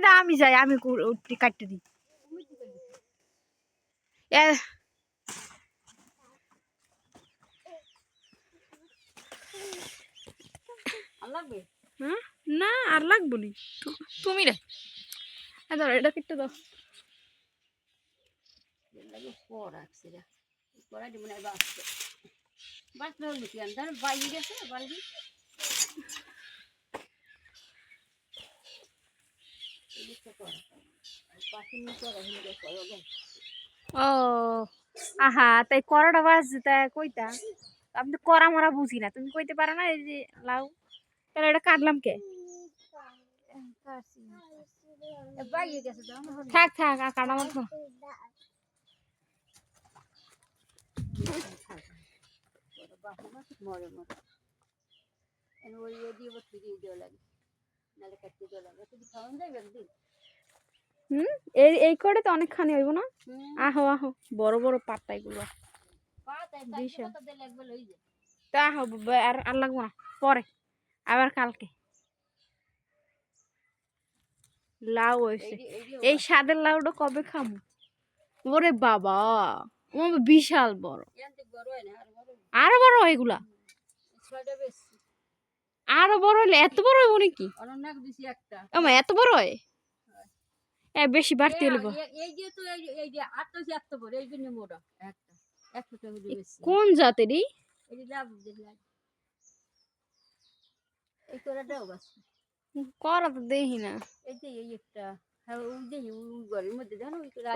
দা আমি যাই, আমি কাটতে দিই। হ্যাঁ না আর লাগবো নি, তুমি রে ধরো এটা কেটে দাও। ও আহা, তাই করোটা বাজছে, তাই কইতা আমি তো করা মরা বুঝি না, তুমি কইতে পারো না এই যে লাউ, তাহলে এটা কাটলাম কে? থাক থাক আর কাটা মতো এই করে তো অনেকখানি হইব না? আহো আহো, বড় বড় পাতা এগুলো তা আহো, আর আর লাগবো না, পরে আবার কালকে। লাউ হয়েছে, এই স্বাদের লাউটা কবে খামু? ওরে বাবা, ও বিশাল বড়, আরো বড় এগুলা, আরো বড় হলে এত বড় হইব নাকি? এত বড় হয়? বেশি বাড়তি হইব। কোন জাতেরই? করা তো দেখি না।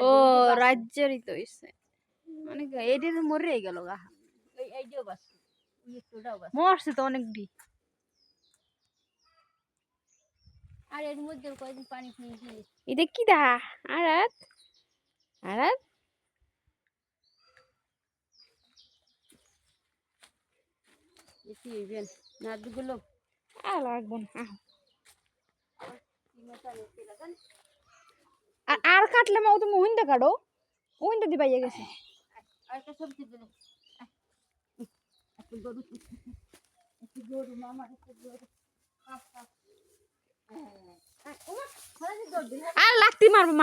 ও রাজ্যেরই তো হইছে, অনেক এইটা তো মরে গেল গা, মরছে তো অনেকটি। আর এর মধ্যে কয়দিন পানি খেয়েছি, এটা কি দা? আরাত আরাত না দুগুলো আর লাগবো না। আর কাটলে মা তুমি ওইন্দা কাটো, ওইন্দা দি পাইয়া গেছে। আর লাগতি মারবো।